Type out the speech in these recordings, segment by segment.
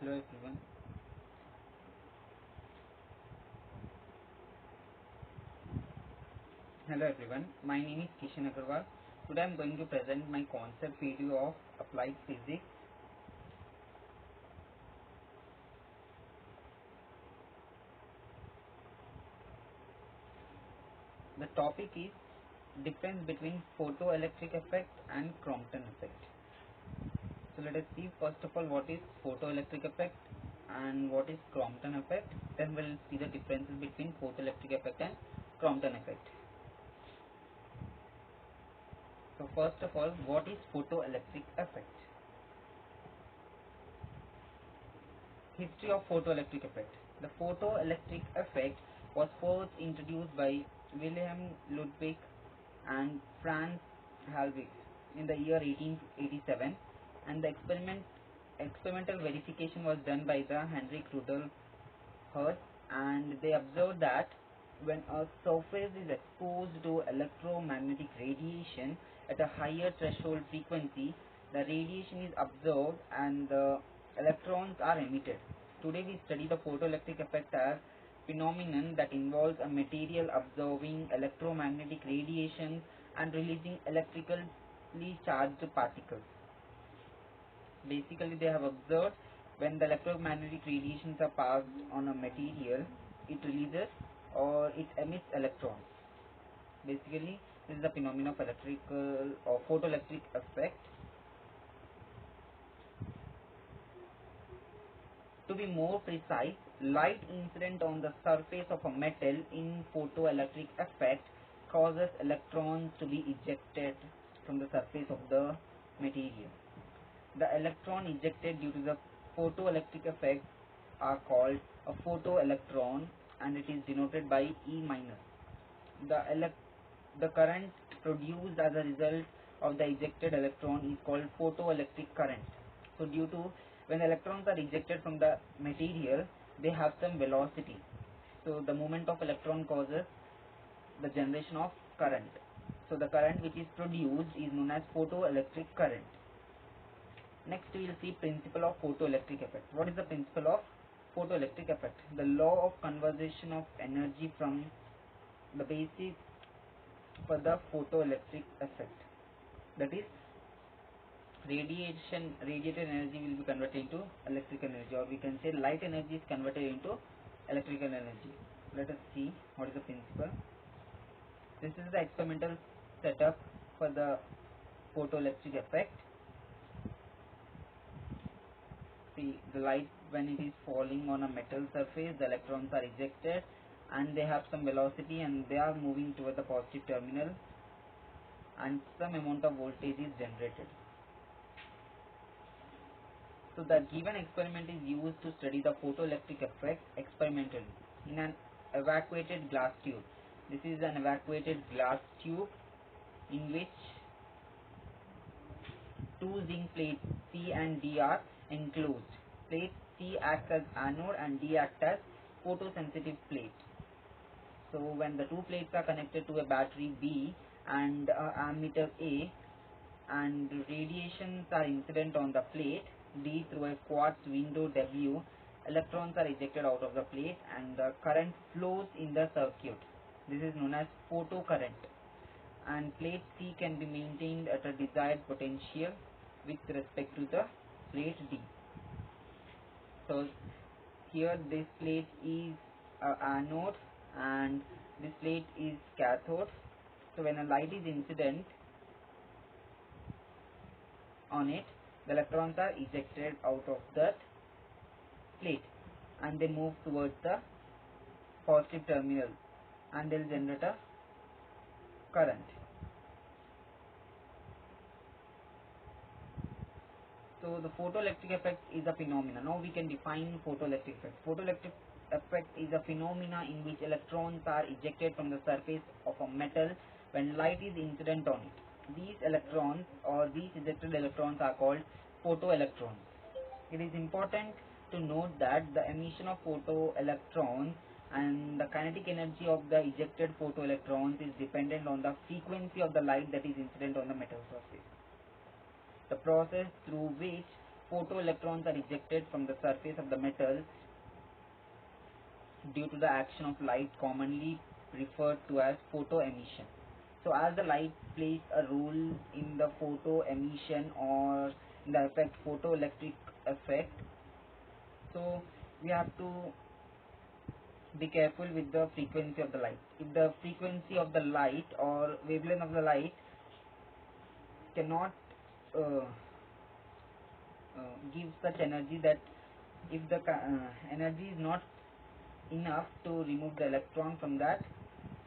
Hello everyone. Hello everyone. My name is Kishan Agarwal. Today I am going to present my concept video of applied physics. The topic is difference between photoelectric effect and Compton effect. So let us see first of all what is photoelectric effect and what is Compton effect. Then we'll see the differences between photoelectric effect and Compton effect. So first of all, what is photoelectric effect? History of photoelectric effect. The photoelectric effect was first introduced by Wilhelm Ludwig and Franz Halbig in the year 1887, and the experimental verification was done by the Heinrich Rudolf Hertz, and they observed that when a surface is exposed to electromagnetic radiation at a higher threshold frequency, the radiation is absorbed and the electrons are emitted. Today we study the photoelectric effect as phenomenon that involves a material absorbing electromagnetic radiation and releasing electrically charged particles. Basically, they have observed when the electromagnetic radiations are passed on a material, it releases or it emits electrons. Basically, this is the phenomenon of electrical or photoelectric effect. To be more precise, light incident on the surface of a metal in photoelectric effect causes electrons to be ejected from the surface of the material. The electron ejected due to the photoelectric effect are called a photoelectron, and it is denoted by E minus. The current produced as a result of the ejected electron is called photoelectric current. So due to when electrons are ejected from the material, they have some velocity. So the movement of electron causes the generation of current. So the current which is produced is known as photoelectric current. Next we will see principle of photoelectric effect. What is the principle of photoelectric effect? The law of conservation of energy from the basis for the photoelectric effect. That is, radiated energy will be converted into electrical energy, or we can say light energy is converted into electrical energy. Let us see what is the principle. This is the experimental setup for the photoelectric effect. See, the light, when it is falling on a metal surface, the electrons are ejected and they have some velocity and they are moving toward the positive terminal, and some amount of voltage is generated. So the given experiment is used to study the photoelectric effect experimentally in an evacuated glass tube. This is an evacuated glass tube in which two zinc plates C and D are enclosed. Plate C acts as anode and D acts as photosensitive plate. So when the two plates are connected to a battery B and ammeter A, and radiations are incident on the plate D through a quartz window W, electrons are ejected out of the plate and the current flows in the circuit. This is known as photocurrent, and plate C can be maintained at a desired potential with respect to the plate D. So here this plate is anode and this plate is cathode. So when a light is incident on it, the electrons are ejected out of that plate and they move towards the positive terminal and they will generate a current. So the photoelectric effect is a phenomena. Now we can define photoelectric effect. Photoelectric effect is a phenomena in which electrons are ejected from the surface of a metal when light is incident on it. These electrons or these ejected electrons are called photoelectrons. It is important to note that the emission of photoelectrons and the kinetic energy of the ejected photoelectrons is dependent on the frequency of the light that is incident on the metal surface. The process through which photoelectrons are ejected from the surface of the metal due to the action of light, commonly referred to as photoemission. So as the light plays a role in the photoemission or in the effect photoelectric effect, so we have to be careful with the frequency of the light. If the frequency of the light or wavelength of the light cannot uh, give such energy, that if the energy is not enough to remove the electron from that,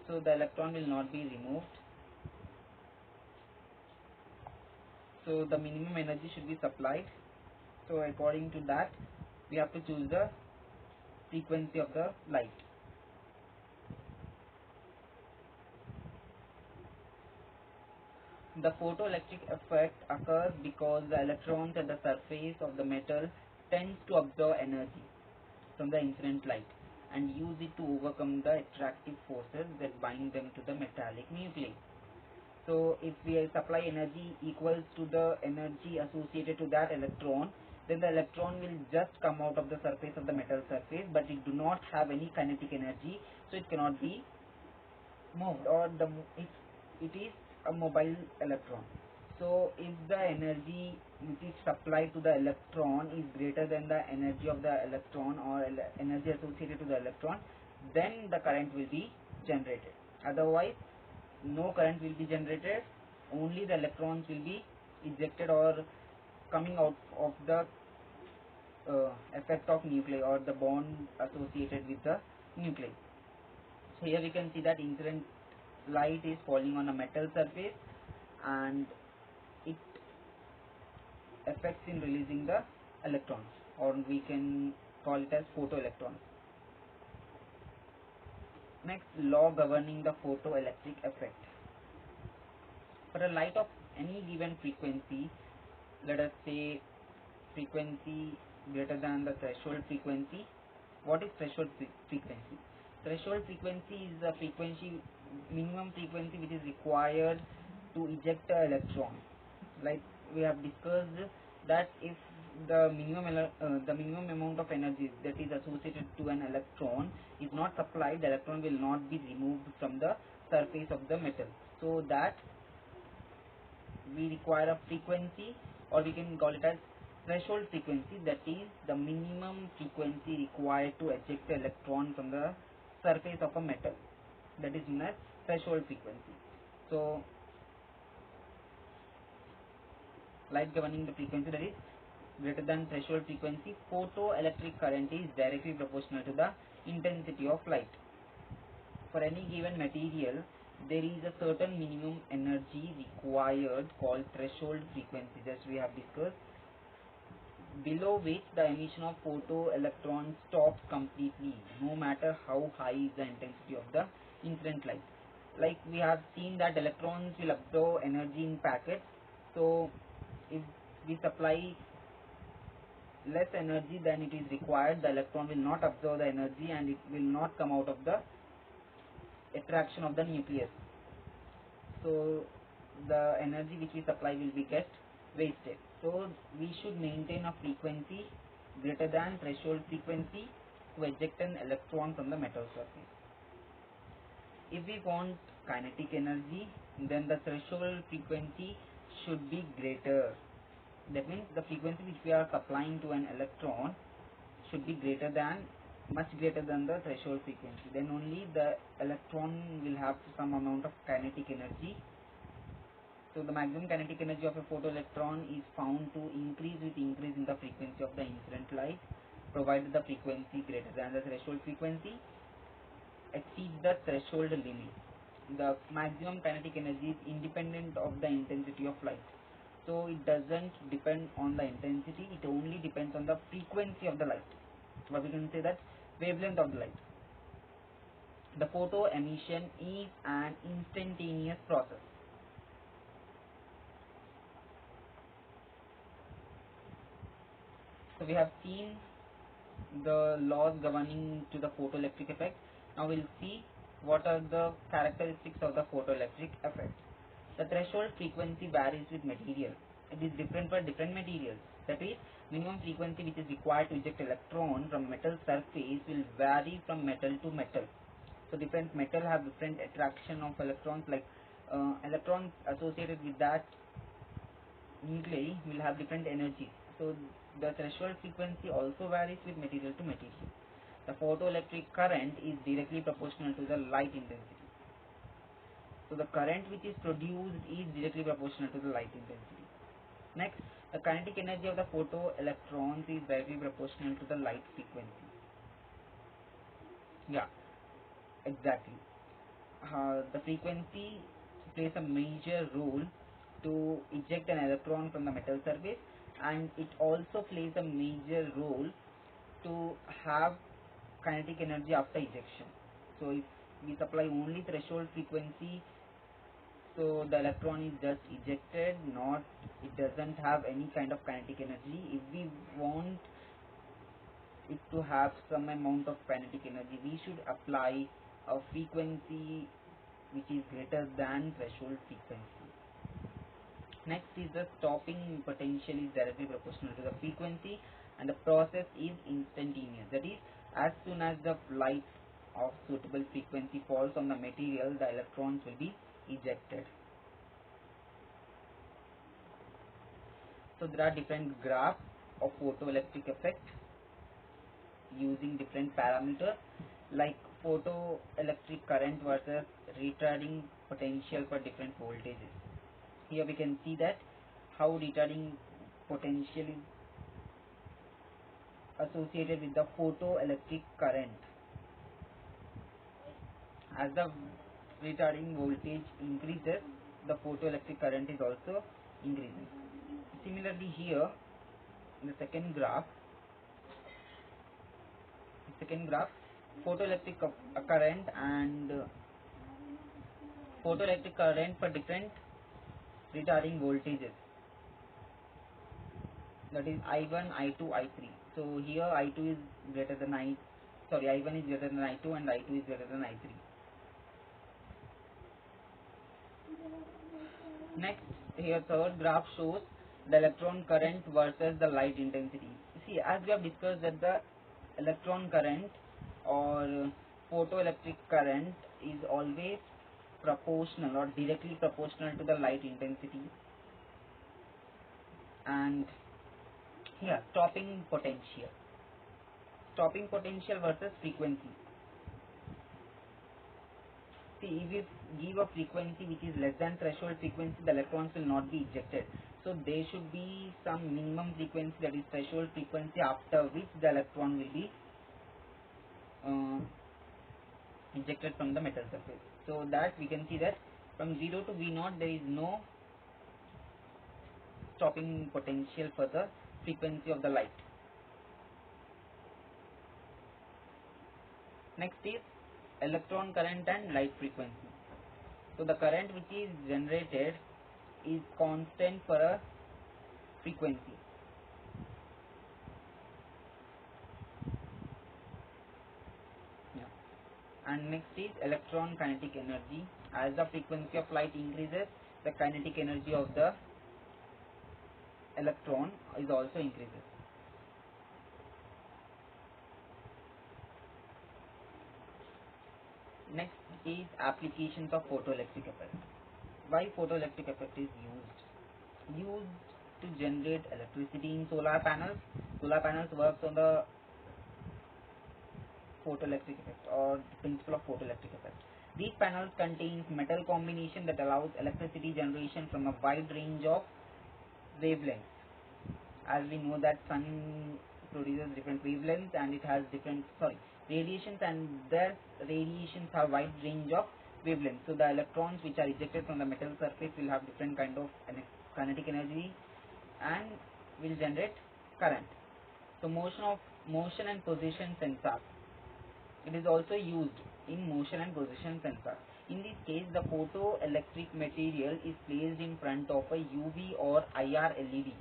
so the electron will not be removed. So the minimum energy should be supplied. So according to that, we have to choose the frequency of the light. The photoelectric effect occurs because the electrons at the surface of the metal tends to absorb energy from the incident light and use it to overcome the attractive forces that bind them to the metallic nuclei. So if we supply energy equals to the energy associated to that electron, then the electron will just come out of the surface of the metal surface, but it do not have any kinetic energy, so it cannot be moved, or it is a mobile electron. So if the energy which is supplied to the electron is greater than the energy of the electron or energy associated to the electron, then the current will be generated. Otherwise, no current will be generated, only the electrons will be ejected or coming out of the effect of nuclei or the bond associated with the nuclei. So here we can see that incident light is falling on a metal surface and it affects in releasing the electrons, or we can call it as photoelectrons. Next, law governing the photoelectric effect. For a light of any given frequency, let us say frequency greater than the threshold frequency. What is threshold frequency? Threshold frequency is the minimum frequency which is required to eject an electron. Like we have discussed that if the minimum amount of energy that is associated to an electron is not supplied, the electron will not be removed from the surface of the metal. So that we require a frequency, or we can call it as threshold frequency, that is the minimum frequency required to eject the electron from the surface of a metal. That is known as threshold frequency. So light governing the frequency that is greater than threshold frequency, photoelectric current is directly proportional to the intensity of light. For any given material, there is a certain minimum energy required called threshold frequency, as we have discussed, below which the emission of photoelectrons stops completely, no matter how high is the intensity of the incident light. Like we have seen that electrons will absorb energy in packets, so if we supply less energy than it is required, the electron will not absorb the energy and it will not come out of the attraction of the nucleus. So the energy which we supply will be get wasted. So we should maintain a frequency greater than threshold frequency to eject an electron from the metal surface. If we want kinetic energy, then the threshold frequency should be greater. That means the frequency which we are supplying to an electron should be much greater than the threshold frequency. Then only the electron will have some amount of kinetic energy. So the maximum kinetic energy of a photoelectron is found to increase with increase in the frequency of the incident light, provided the frequency greater than the threshold frequency exceeds the threshold limit. The maximum kinetic energy is independent of the intensity of light. So it doesn't depend on the intensity, it only depends on the frequency of the light. Or we can say that wavelength of the light. The photo emission is an instantaneous process. So we have seen the laws governing to the photoelectric effect. Now we'll see what are the characteristics of the photoelectric effect. The threshold frequency varies with material. It is different for different materials. That is, Minimum frequency which is required to eject electron from metal surface will vary from metal to metal. So different metal have different attraction of electrons, like electrons associated with that nuclei will have different energies. So the threshold frequency also varies with material to material. The photoelectric current is directly proportional to the light intensity. So the current which is produced is directly proportional to the light intensity. Next, the kinetic energy of the photoelectrons is directly proportional to the light frequency. Yeah, exactly. The frequency plays a major role to eject an electron from the metal surface, and it also plays a major role to have kinetic energy after ejection. So if we supply only threshold frequency, so the electron is just ejected, it doesn't have any kind of kinetic energy. If we want it to have some amount of kinetic energy, we should apply a frequency which is greater than threshold frequency. Next is the stopping potential is directly proportional to the frequency, and the process is instantaneous. That is, as soon as the light of suitable frequency falls on the material, the electrons will be ejected. So there are different graphs of photoelectric effect using different parameters, like photoelectric current versus retarding potential for different voltages. Here we can see that how retarding potential is associated with the photoelectric current. As the retarding voltage increases, the photoelectric current is also increasing. Similarly, here in the second graph, photoelectric current and photoelectric current for different retarding voltages, that is I1, I2, I3. So here I2 is greater than I1 is greater than I2 and I2 is greater than I3. Next, here third graph shows the electron current versus the light intensity. See, as we have discussed that the electron current or photoelectric current is always proportional or directly proportional to the light intensity. And here, stopping potential versus frequency. See, if we give a frequency which is less than threshold frequency, the electrons will not be ejected. So there should be some minimum frequency, that is threshold frequency, after which the electron will be ejected from the metal surface. So that we can see that from 0 to V0 there is no stopping potential for the frequency of the light. Next is electron current and light frequency. So the current which is generated is constant for a frequency. And next is electron kinetic energy. As the frequency of light increases, the kinetic energy of the electron is also increases. Next is applications of photoelectric effect. Why photoelectric effect is used to generate electricity in solar panels. Solar panels works on the photoelectric effect or the principle of photoelectric effect. These panels contain metal combination that allows electricity generation from a wide range of wavelengths. As we know that sun produces different wavelengths and it has different radiations, and their radiations have wide range of wavelengths. So the electrons which are ejected from the metal surface will have different kind of kinetic energy and will generate current. So motion and position sensor. It is also used in motion and position sensor. In this case, the photoelectric material is placed in front of a UV or IR LED.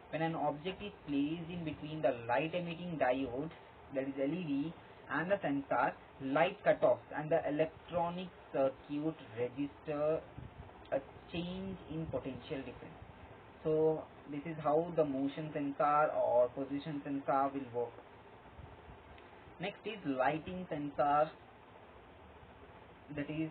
When an object is placed in between the light emitting diode, that is LED, and the sensor, light cutoffs and the electronic circuit register a change in potential difference. So this is how the motion sensor or position sensor will work. Next is lighting sensor, that is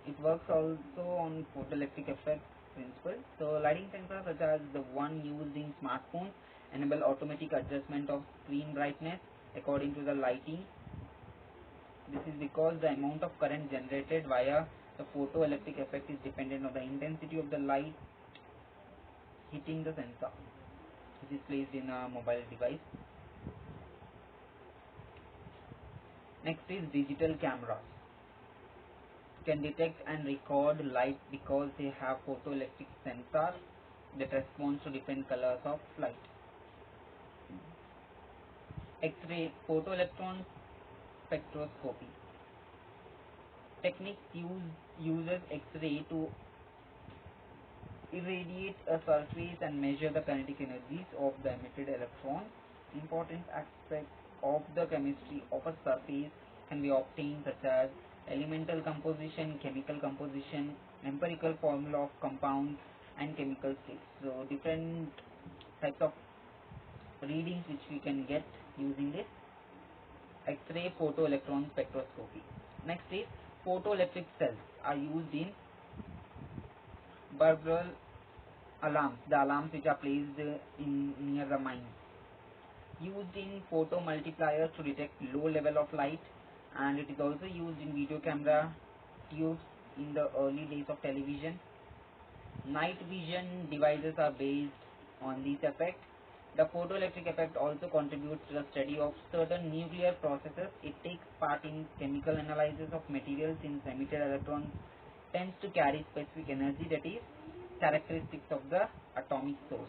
it works also on photoelectric effect principle. So lighting sensors such as the one used in smartphones enable automatic adjustment of screen brightness according to the lighting. This is because the amount of current generated via the photoelectric effect is dependent on the intensity of the light hitting the sensor, which is placed in a mobile device. Next is digital cameras. Can detect and record light because they have photoelectric sensors that respond to different colors of light. X-ray photoelectron spectroscopy technique uses X-ray to irradiate a surface and measure the kinetic energies of the emitted electrons. Important aspects of the chemistry of a surface can be obtained, such as elemental composition, chemical composition, empirical formula of compounds, and chemical states. So different types of readings which we can get using this X-ray photoelectron spectroscopy. Next is photoelectric cells are used in burglar alarms, the alarms which are placed in near the mines. Used in photomultipliers to detect low level of light, and it is also used in video camera tubes in the early days of television. Night vision devices are based on this effect. The photoelectric effect also contributes to the study of certain nuclear processes. It takes part in chemical analysis of materials since emitted electrons tends to carry specific energy, that is characteristics of the atomic source.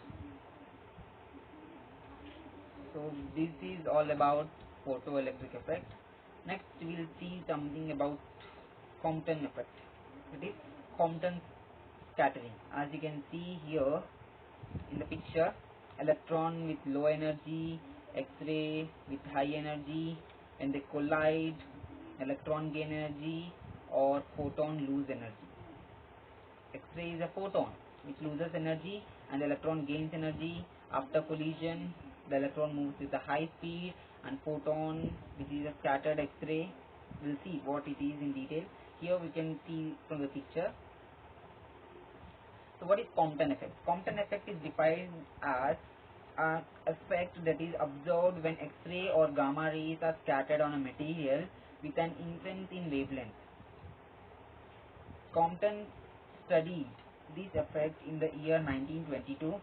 So this is all about photoelectric effect. Next we will see something about Compton effect, that is Compton scattering. As you can see here in the picture, electron with low energy, X-ray with high energy, when they collide, electron gain energy or photon lose energy. X-ray is a photon which loses energy and the electron gains energy. After collision, the electron moves with a high speed, and photon, which is a scattered X-ray, we'll see what it is in detail. Here we can see from the picture. So what is Compton effect? Compton effect is defined as an effect that is observed when X-ray or gamma rays are scattered on a material with an increase in wavelength. Compton studied this effect in the year 1922.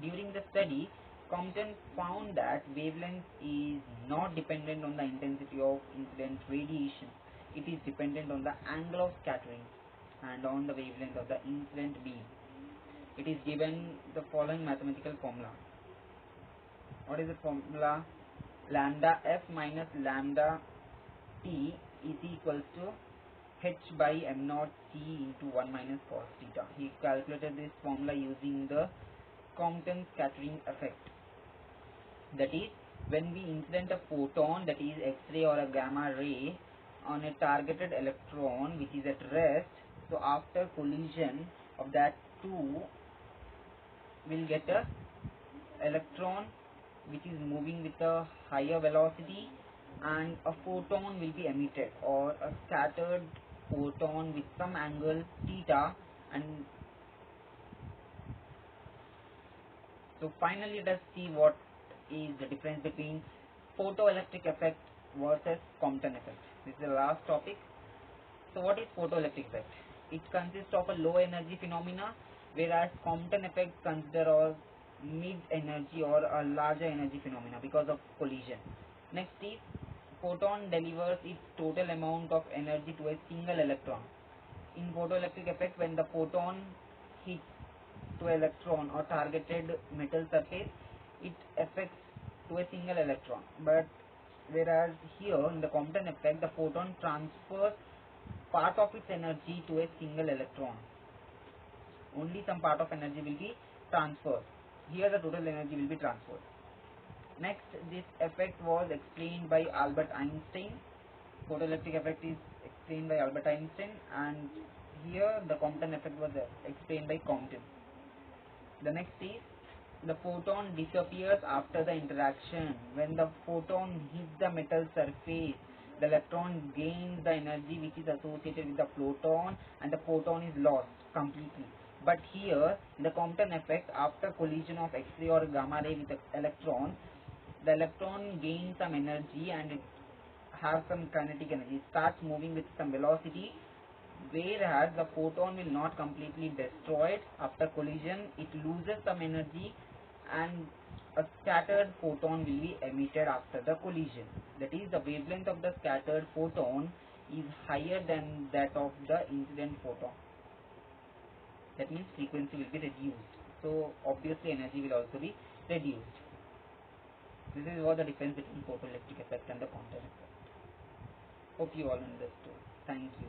During the study, Compton found that wavelength is not dependent on the intensity of incident radiation. It is dependent on the angle of scattering and on the wavelength of the incident beam. It is given the following mathematical formula. What is the formula? Lambda f minus lambda t is equals to h by m naught t into 1 minus cos theta. He calculated this formula using the Compton scattering effect. That is, when we incident a photon, that is X-ray or a gamma ray, on a targeted electron which is at rest, so after collision of that two, we'll get a electron which is moving with a higher velocity, and a photon will be emitted, or a scattered photon with some angle theta. And so finally let us see what is the difference between photoelectric effect versus Compton effect. This is the last topic. So what is photoelectric effect? It consists of a low energy phenomena, whereas Compton effect consider as mid energy or a larger energy phenomena because of collision. Next is photon delivers its total amount of energy to a single electron. In photoelectric effect, when the photon hits to electron or targeted metal surface, it affects to a single electron. But whereas here in the Compton effect, the photon transfers part of its energy to a single electron. Only some part of energy will be transferred. Here the total energy will be transferred. Next, this effect was explained by Albert Einstein. Photoelectric effect is explained by Albert Einstein, and here the Compton effect was explained by Compton. The next is the photon disappears after the interaction. When the photon hits the metal surface, the electron gains the energy which is associated with the photon, and the photon is lost completely. But here, in the Compton effect, after collision of X-ray or gamma ray with the electron gains some energy and it has some kinetic energy. It starts moving with some velocity, whereas the photon will not completely destroyed after collision. It loses some energy and a scattered photon will be emitted after the collision. That is, the wavelength of the scattered photon is higher than that of the incident photon. That means frequency will be reduced. So obviously energy will also be reduced. This is what the difference between photoelectric effect and the Compton effect. Hope you all understood. Thank you.